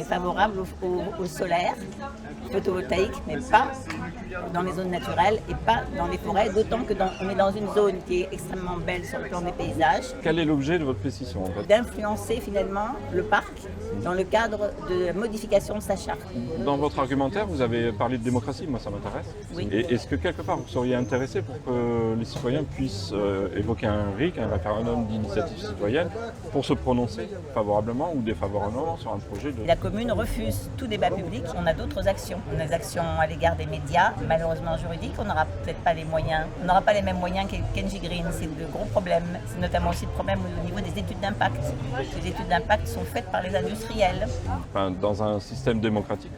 est favorable au solaire, photovoltaïque, mais pas dans les zones naturelles et pas dans les forêts, d'autant que on est dans une zone qui est extrêmement belle sur le plan des paysages. Quel est l'objet de votre pétition en fait? D'influencer finalement le parc dans le cadre de la modification de sa charte. Dans votre argumentaire, vous avez parlé de démocratie, moi ça m'intéresse. Oui. Et est-ce que quelque part vous seriez intéressé pour que les citoyens puissent évoquer un RIC, un référendum d'initiative citoyenne, pour se prononcer favorablement ou défavorablement sur un projet de... La commune refuse tout débat public. On a d'autres actions. On a des actions à l'égard des médias, malheureusement juridiques. On n'aura peut-être pas les moyens. On n'aura pas les mêmes moyens qu'Engie Green. C'est de gros problèmes. C'est notamment aussi le problème au niveau des études d'impact. Les études d'impact sont faites par les industriels. Enfin, dans un système démocratique,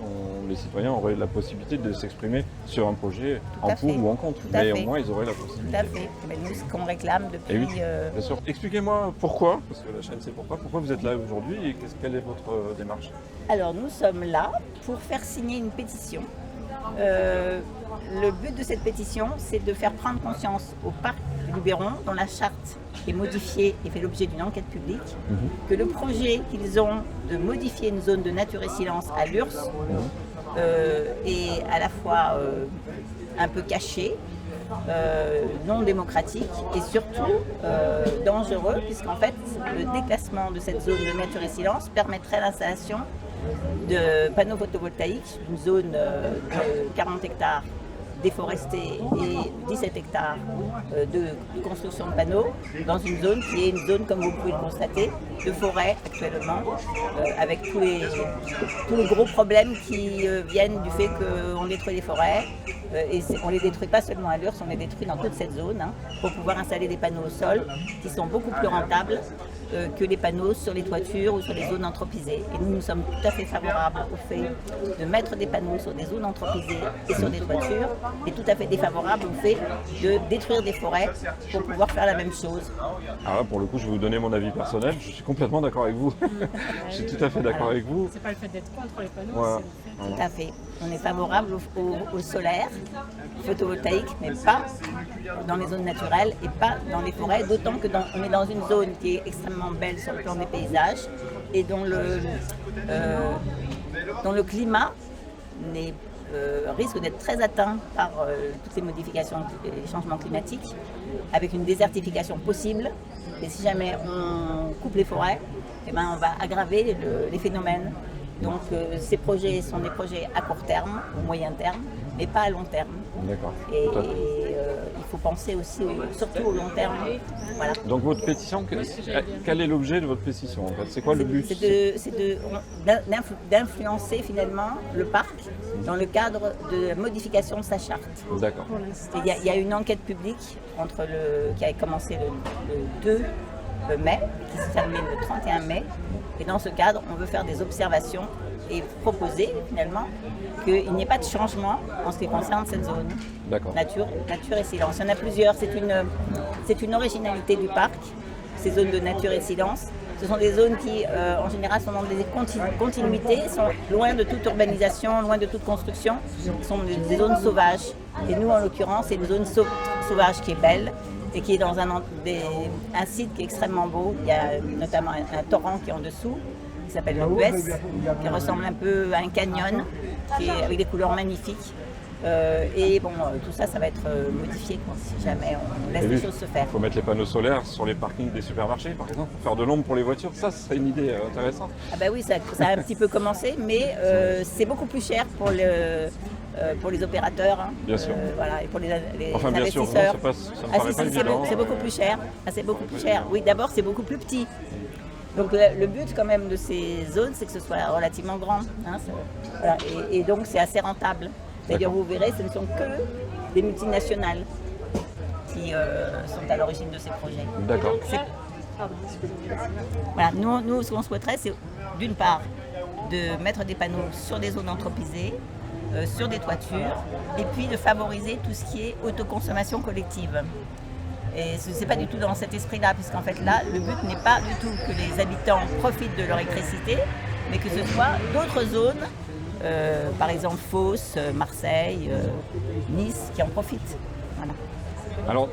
les citoyens auraient la possibilité de s'exprimer sur un projet en pour ou en contre. Mais au moins, ils auraient la possibilité. Tout à fait. Mais nous, ce qu'on réclame depuis... Et oui, bien sûr. Expliquez-moi pourquoi, parce que la chaîne c'est pourquoi vous êtes là aujourd'hui et quelle est votre démarche? Alors, nous sommes là pour faire signer une pétition. Le but de cette pétition, c'est de faire prendre conscience au parc du Luberon, dont la charte est modifiée et fait l'objet d'une enquête publique, que le projet qu'ils ont de modifier une zone de nature et silence à l'URSS est à la fois un peu caché, non démocratique et surtout dangereux, puisqu'en fait le déclassement de cette zone de nature et silence permettrait l'installation de panneaux photovoltaïques, une zone de 40 hectares déforestés et 17 hectares de construction de panneaux dans une zone qui est une zone, comme vous pouvez le constater, de forêt actuellement, avec tous les gros problèmes qui viennent du fait qu'on détruit les forêts. Et on les détruit pas seulement à l'URSS, on les détruit dans toute cette zone pour pouvoir installer des panneaux au sol qui sont beaucoup plus rentables que les panneaux sur les toitures ou sur les zones anthropisées. Et nous sommes tout à fait favorables au fait de mettre des panneaux sur des zones anthropisées et sur des toitures, et tout à fait défavorables au fait de détruire des forêts pour pouvoir faire la même chose. Alors là, pour le coup, je vais vous donner mon avis personnel. Je suis complètement d'accord avec vous. Je suis tout à fait d'accord avec vous. C'est pas le fait d'être contre les panneaux, Voilà. c'est le fait... Tout à fait. On est favorable au solaire, photovoltaïque, mais pas dans les zones naturelles et pas dans les forêts, d'autant que on est dans une zone qui est extrêmement belle sur le plan des paysages et dont le climat risque d'être très atteint par toutes les modifications et les changements climatiques, avec une désertification possible. Et si jamais on coupe les forêts, eh ben, on va aggraver les phénomènes. Donc ces projets sont des projets à court terme, au moyen terme, mais pas à long terme. D'accord. Et il faut penser aussi, surtout au long terme. Voilà. Donc votre pétition, quel est l'objet de votre pétition en fait? C'est quoi le but? C'est d'influencer finalement le parc dans le cadre de la modification de sa charte. D'accord. Il y a une enquête publique qui a commencé le 2 mai, qui se termine le 31 mai. Et dans ce cadre, on veut faire des observations et proposer finalement qu'il n'y ait pas de changement en ce qui concerne cette zone. D'accord. Nature et silence. Il y en a plusieurs. C'est une originalité du parc, ces zones de nature et silence. Ce sont des zones qui, en général, sont dans des continuités, sont loin de toute urbanisation, loin de toute construction. Ce sont des zones sauvages. Et nous, en l'occurrence, c'est une zone sauvage qui est belle et qui est dans un site qui est extrêmement beau. Il y a notamment un torrent qui est en dessous, qui s'appelle le Buès, qui ressemble un peu à un canyon, avec des couleurs magnifiques. Et bon, tout ça, ça va être modifié si jamais on laisse les choses se faire. Il faut mettre les panneaux solaires sur les parkings des supermarchés, par exemple, pour faire de l'ombre pour les voitures. Ça, ce serait une idée intéressante. Ah bah oui, ça a un petit peu commencé, mais c'est beaucoup plus cher pour les opérateurs, bien sûr. voilà, et pour les enfin, bien sûr, investisseurs. non, ça me paraît pas évident. C'est beaucoup plus cher. Ah, c'est beaucoup plus cher. Oui, d'abord, c'est beaucoup plus petit. Donc le but quand même de ces zones, c'est que ce soit relativement grand. Hein, voilà, et donc c'est assez rentable. D'ailleurs, vous verrez, ce ne sont que des multinationales qui sont à l'origine de ces projets. D'accord. Voilà, nous, ce qu'on souhaiterait, c'est d'une part de mettre des panneaux sur des zones anthropisées, sur des toitures, et puis de favoriser tout ce qui est autoconsommation collective. Et ce n'est pas du tout dans cet esprit-là, puisqu'en fait là, le but n'est pas du tout que les habitants profitent de leur électricité, mais que ce soit d'autres zones, par exemple Fos, Marseille, Nice, qui en profitent. Voilà. Alors,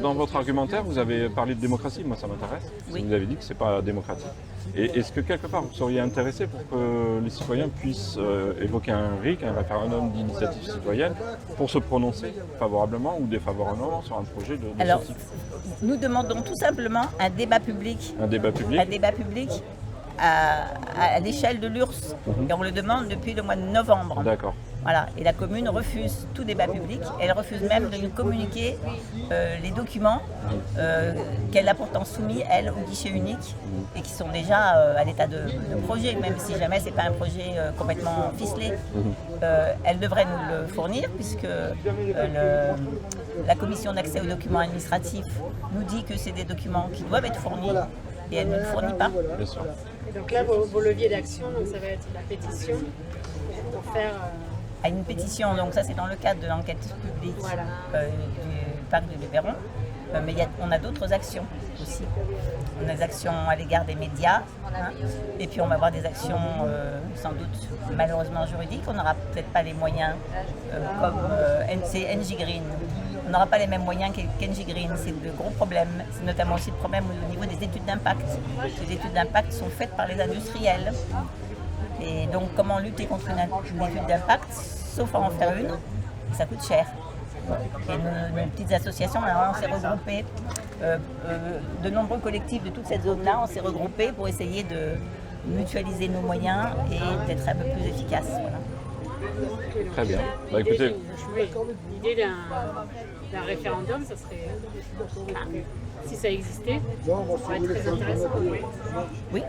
dans votre argumentaire, vous avez parlé de démocratie, moi ça m'intéresse. Oui. Vous avez dit que ce n'est pas démocratique. Et est-ce que quelque part vous seriez intéressé pour que les citoyens puissent évoquer un RIC, un référendum d'initiative citoyenne, pour se prononcer favorablement ou défavorablement sur un projet de Alors, ce type? nous demandons tout simplement un débat public. Un débat public? Un débat public à l'échelle de l'URSS. Et on le demande depuis le mois de novembre. D'accord. Voilà. Et la commune refuse tout débat public. Elle refuse même de nous communiquer les documents qu'elle a pourtant soumis, elle, au guichet unique et qui sont déjà à l'état de projet, même si jamais ce n'est pas un projet complètement ficelé. Elle devrait nous le fournir puisque la commission d'accès aux documents administratifs nous dit que c'est des documents qui doivent être fournis et elle ne le fournit pas. Bien sûr. Et donc là, vos leviers d'action, donc ça va être la pétition pour faire... À une pétition, donc ça c'est dans le cadre de l'enquête publique Voilà. Du parc de Luberon. Mais on a d'autres actions aussi. On a des actions à l'égard des médias, hein, et puis on va avoir des actions sans doute malheureusement juridiques. On n'aura peut-être pas les moyens comme c'est NJ Green. On n'aura pas les mêmes moyens qu'NJ Green, c'est de gros problèmes. C'est notamment aussi le problème au niveau des études d'impact. Les études d'impact sont faites par les industriels. Et donc comment lutter contre une étude d'impact, sauf à en faire une, ça coûte cher. Et nos petites associations, alors on s'est regroupés, de nombreux collectifs de toute cette zone-là, on s'est regroupés pour essayer de mutualiser nos moyens et d'être un peu plus efficaces. Voilà. Très bien. Bah, écoutez, L'idée d'un référendum, ça serait... si ça existait, ça pourrait être très intéressant. Oui. oui,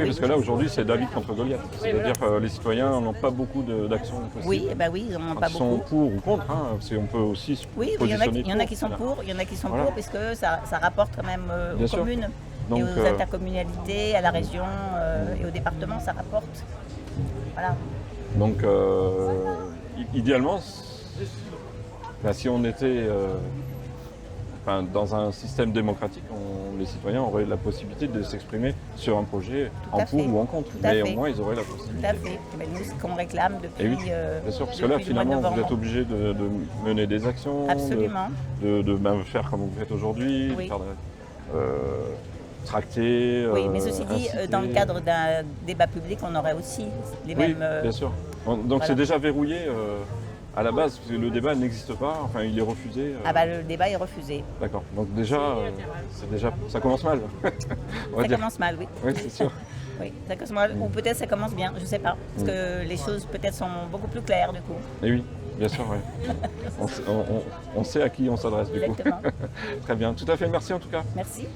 parce que là aujourd'hui c'est David contre Goliath. C'est-à-dire que les citoyens n'ont pas beaucoup d'actions possibles. Oui, oui, ils n'en ont pas Ils sont beaucoup. pour ou contre, hein, on peut aussi se Oui, positionner il y en a qui sont Voilà. pour, il y en a qui sont Voilà. pour, puisque ça rapporte quand même Bien aux sûr. communes Donc, et aux intercommunalités, à la région et au département, ça rapporte. Voilà. Donc idéalement, si on était dans un système démocratique, les citoyens auraient la possibilité de s'exprimer sur un projet à en pour fait. ou en contre. Tout à Mais fait. au moins ils auraient la Tout possibilité. à fait. Mais nous, ce qu'on réclame depuis. Et oui, bien sûr, parce que là depuis le mois de finalement vous novembre. êtes obligé de mener des actions, Absolument. de faire comme vous faites aujourd'hui, Oui. de faire tracter. Oui, mais ceci dit, inciter. dans le cadre d'un débat public, on aurait aussi les Oui, mêmes. bien sûr. Donc voilà. c'est déjà verrouillé à la base, parce que le débat n'existe pas, enfin il est refusé. Ah bah le débat est refusé. D'accord, donc déjà, ça commence mal. On va Ça dire. commence mal, oui. Oui, c'est sûr. Oui, ça commence mal. Ou peut-être ça commence bien, je ne sais pas. Parce que les choses peut-être sont beaucoup plus claires du coup. Et oui, bien sûr, oui. On sait à qui on s'adresse du coup. Exactement. Très bien, tout à fait, merci en tout cas. Merci.